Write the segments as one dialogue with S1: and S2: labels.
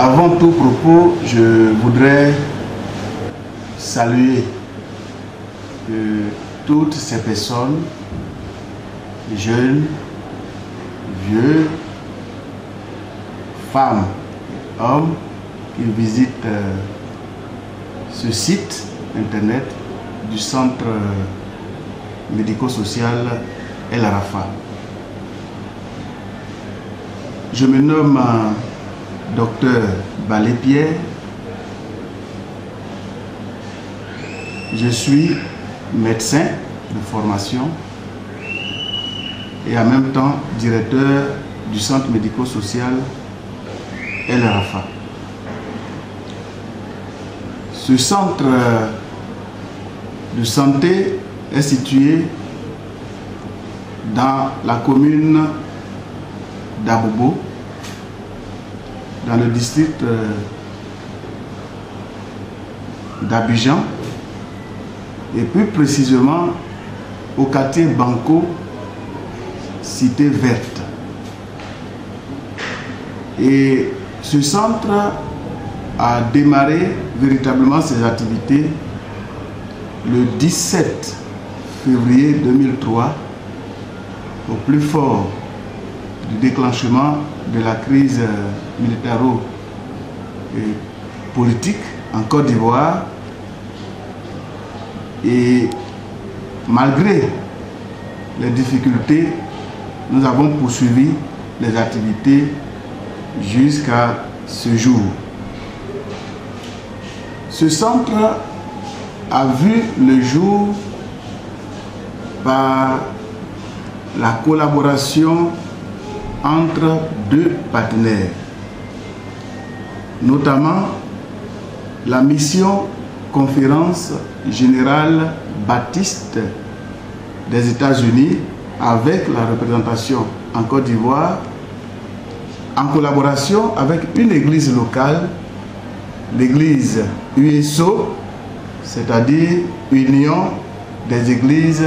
S1: Avant tout propos, je voudrais saluer toutes ces personnes, jeunes, vieux, femmes, hommes, qui visitent ce site internet du centre médico-social El Arafa. Je me nomme Dr Balé-Pierre. Je suis médecin de formation et en même temps directeur du centre médico-social El Arafa. Ce centre de santé est situé dans la commune d'Abobo, dans le district d'Abidjan, et plus précisément au quartier Banco, cité verte. Et ce centre a démarré véritablement ses activités le 17 février 2003, au plus fort du déclenchement de la crise militaro-politique en Côte d'Ivoire. Et malgré les difficultés, nous avons poursuivi les activités jusqu'à ce jour. Ce centre a vu le jour par la collaboration entre deux partenaires, notamment la mission Conférence Générale Baptiste des États-Unis avec la représentation en Côte d'Ivoire, en collaboration avec une église locale, l'église USO, c'est-à-dire Union des Églises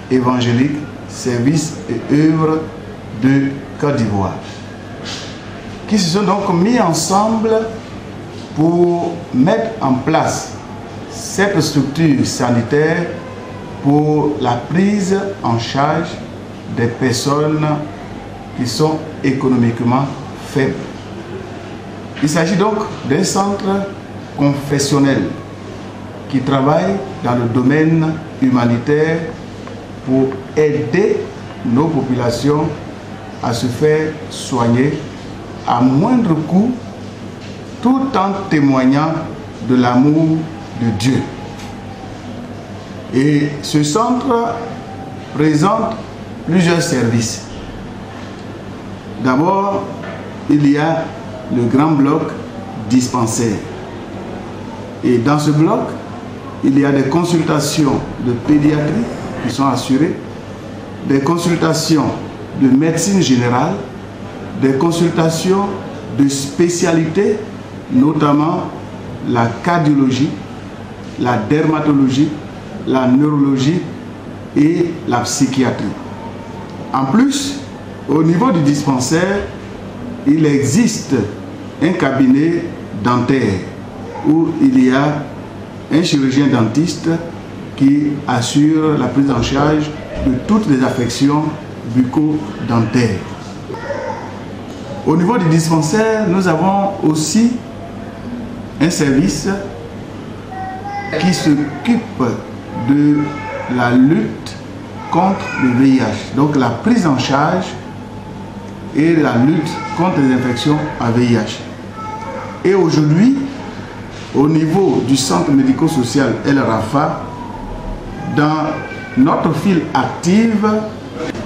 S1: évangéliques, services et œuvres de Côte d'Ivoire, qui se sont donc mis ensemble pour mettre en place cette structure sanitaire pour la prise en charge des personnes qui sont économiquement faibles. Il s'agit donc d'un centre confessionnel qui travaille dans le domaine humanitaire pour aider nos populations à se faire soigner à moindre coût, tout en témoignant de l'amour de Dieu. Et ce centre présente plusieurs services. D'abord, il y a le grand bloc dispensaire. Et dans ce bloc, il y a des consultations de pédiatrie qui sont assurées, des consultations de médecine générale, des consultations de spécialités, notamment la cardiologie, la dermatologie, la neurologie et la psychiatrie. En plus, au niveau du dispensaire, il existe un cabinet dentaire où il y a un chirurgien dentiste qui assure la prise en charge de toutes les affections bucco-dentaires. Au niveau du dispensaire, nous avons aussi un service qui s'occupe de la lutte contre le VIH, donc la prise en charge et la lutte contre les infections à VIH. Et aujourd'hui, au niveau du centre médico-social El Arafa, dans notre file active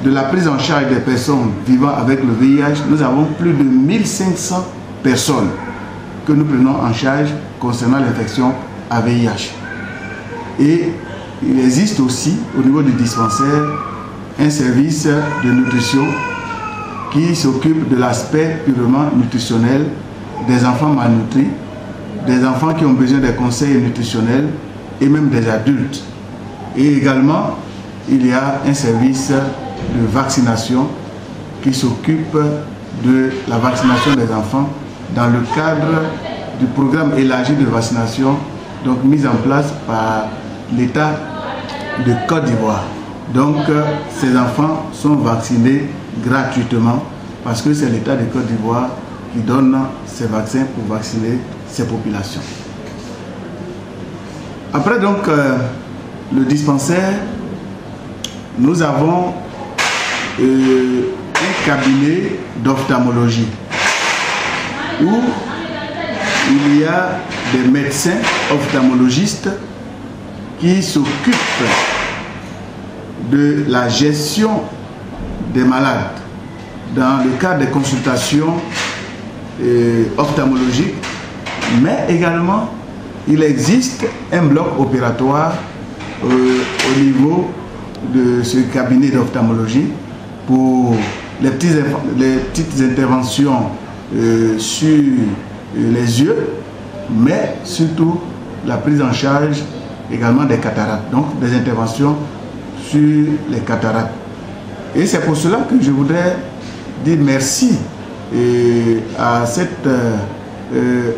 S1: de la prise en charge des personnes vivant avec le VIH, nous avons plus de 1500 personnes que nous prenons en charge concernant l'infection à VIH. Et il existe aussi au niveau du dispensaire un service de nutrition qui s'occupe de l'aspect purement nutritionnel des enfants malnutris, des enfants qui ont besoin des conseils nutritionnels et même des adultes. Et également, il y a un service de vaccination qui s'occupe de la vaccination des enfants dans le cadre du programme élargi de vaccination, donc mis en place par l'État de Côte d'Ivoire. Donc ces enfants sont vaccinés gratuitement parce que c'est l'État de Côte d'Ivoire qui donne ces vaccins pour vacciner ces populations. Après donc le dispensaire, nous avons un cabinet d'ophtalmologie où il y a des médecins ophtalmologistes qui s'occupent de la gestion des malades dans le cadre des consultations ophtalmologiques, mais également il existe un bloc opératoire au niveau de ce cabinet d'ophtalmologie pour les petites interventions sur les yeux, mais surtout la prise en charge également des cataractes, donc des interventions sur les cataractes. Et c'est pour cela que je voudrais dire merci à cette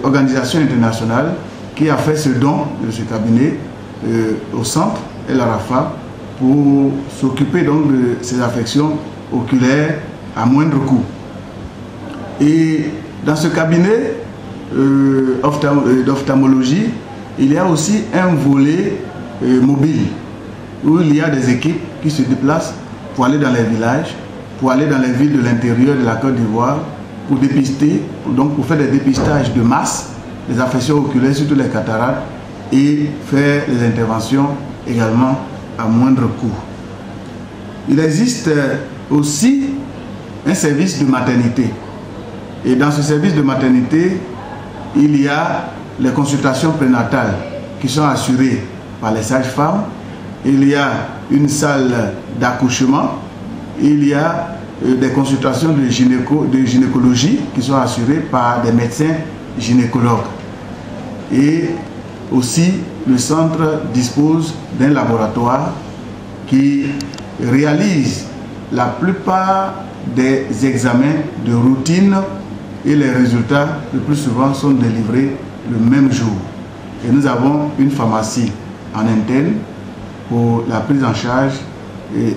S1: organisation internationale qui a fait ce don de ce cabinet au centre El Arafa pour s'occuper donc de ces affections oculaires à moindre coût. Et dans ce cabinet d'ophtalmologie, il y a aussi un volet mobile où il y a des équipes qui se déplacent pour aller dans les villages, pour aller dans les villes de l'intérieur de la Côte d'Ivoire, pour dépister, donc pour faire des dépistages de masse, des affections oculaires, surtout les cataractes, et faire des interventions également à moindre coût. Il existe aussi un service de maternité. Et dans ce service de maternité, il y a les consultations prénatales qui sont assurées par les sages-femmes. Il y a une salle d'accouchement. Il y a des consultations de gynécologie qui sont assurées par des médecins gynécologues. Et aussi, le centre dispose d'un laboratoire qui réalise la plupart des examens de routine et les résultats, le plus souvent, sont délivrés le même jour. Et nous avons une pharmacie en interne pour la prise en charge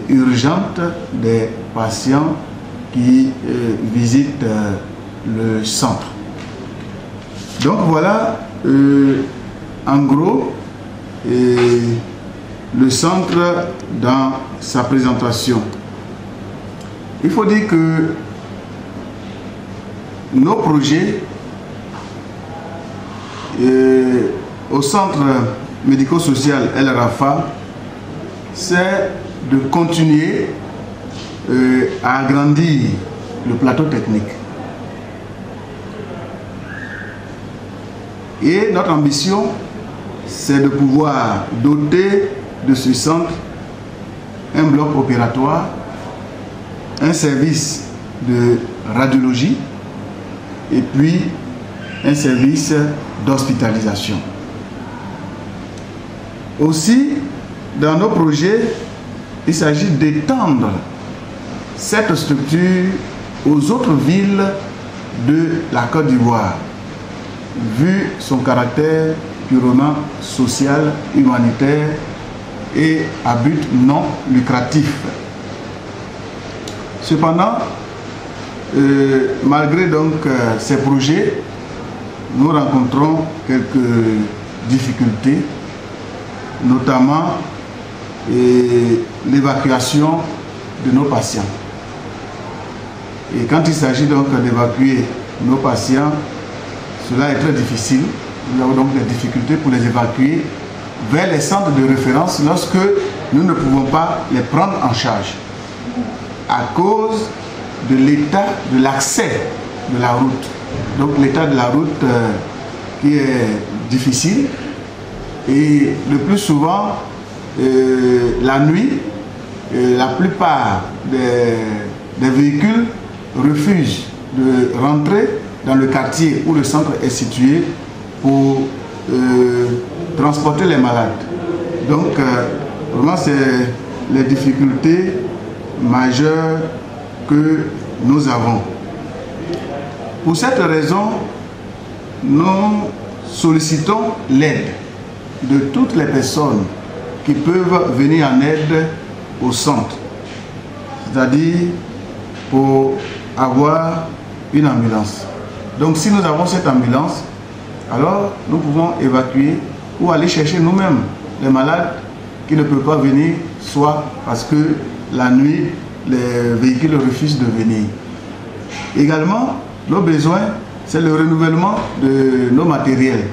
S1: urgente des patients qui visitent le centre. Donc voilà en gros le centre dans sa présentation. Il faut dire que nos projets au centre médico-social El Arafa, c'est de continuer à agrandir le plateau technique. Et notre ambition, c'est de pouvoir doter de ce centre un bloc opératoire, un service de radiologie et puis un service d'hospitalisation. Aussi, dans nos projets, il s'agit d'étendre cette structure aux autres villes de la Côte d'Ivoire, vu son caractère purement social, humanitaire et à but non lucratif. Cependant, malgré donc ces projets, nous rencontrons quelques difficultés, notamment l'évacuation de nos patients. Et quand il s'agit donc d'évacuer nos patients, cela est très difficile. Nous avons donc des difficultés pour les évacuer vers les centres de référence lorsque nous ne pouvons pas les prendre en charge à cause de l'état de l'accès de la route. Donc l'état de la route qui est difficile et le plus souvent la nuit, la plupart des véhicules refusent de rentrer dans le quartier où le centre est situé pour transporter les malades. Donc vraiment c'est les difficultés majeures que nous avons. Pour cette raison, nous sollicitons l'aide de toutes les personnes qui peuvent venir en aide au centre. C'est-à-dire pour avoir une ambulance. Donc si nous avons cette ambulance, alors nous pouvons évacuer ou aller chercher nous-mêmes les malades qui ne peuvent pas venir, soit parce que la nuit, les véhicules refusent de venir. Également, nos besoins, c'est le renouvellement de nos matériels,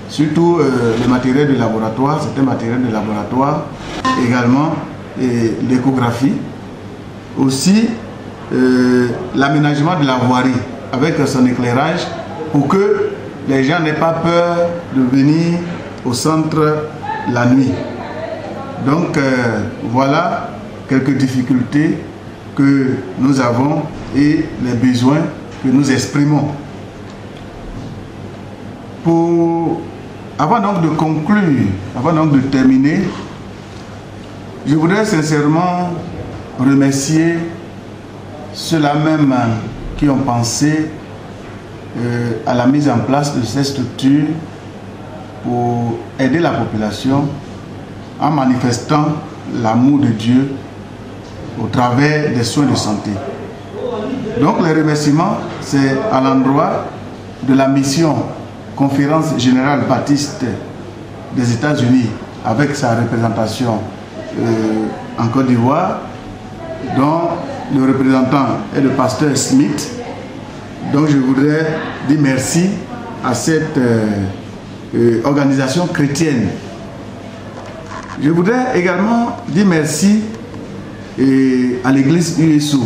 S1: surtout les matériels de laboratoire, certains matériels de laboratoire, également l'échographie, aussi l'aménagement de la voirie avec son éclairage pour que les gens n'aient pas peur de venir au centre la nuit. Donc voilà quelques difficultés que nous avons et les besoins que nous exprimons. Avant donc de conclure, avant donc de terminer, je voudrais sincèrement remercier ceux-là même qui ont pensé à la mise en place de ces structures pour aider la population en manifestant l'amour de Dieu au travers des soins de santé. Donc les remerciements, c'est à l'endroit de la mission Conférence Générale Baptiste des États-Unis avec sa représentation en Côte d'Ivoire, dont le représentant est le pasteur Smith. Donc je voudrais dire merci à cette organisation chrétienne. Je voudrais également dire merci à l'église USO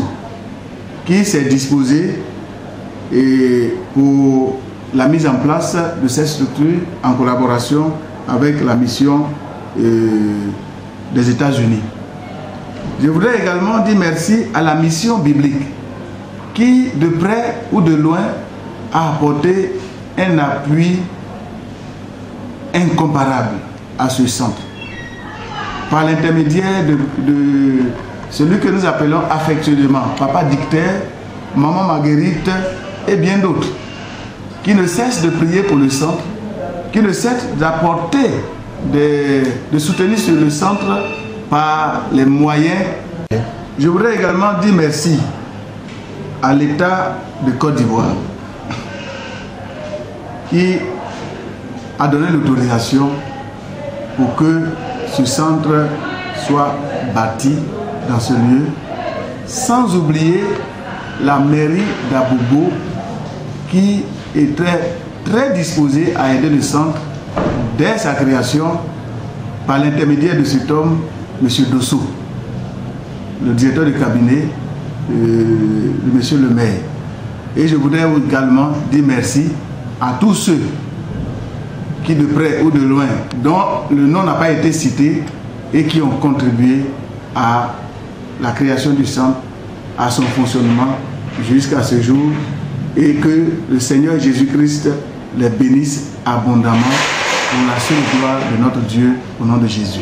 S1: qui s'est disposée pour la mise en place de cette structure en collaboration avec la mission des États-Unis. Je voudrais également dire merci à la mission biblique qui, de près ou de loin, a apporté un appui incomparable à ce centre. Par l'intermédiaire de celui que nous appelons affectueusement Papa Dicteur, Maman Marguerite et bien d'autres, qui ne cessent de prier pour le centre, qui ne cessent d'apporter, de soutenir sur le centre par les moyens. Je voudrais également dire merci à l'État de Côte d'Ivoire qui a donné l'autorisation pour que ce centre soit bâti dans ce lieu, sans oublier la mairie d'Abobo qui était très disposée à aider le centre dès sa création par l'intermédiaire de cet homme, M. Dosso, le directeur de cabinet de M. le maire. Et je voudrais également dire merci à tous ceux qui, de près ou de loin, dont le nom n'a pas été cité et qui ont contribué à la création du centre, à son fonctionnement jusqu'à ce jour, et que le Seigneur Jésus-Christ les bénisse abondamment pour la seule gloire de notre Dieu, au nom de Jésus.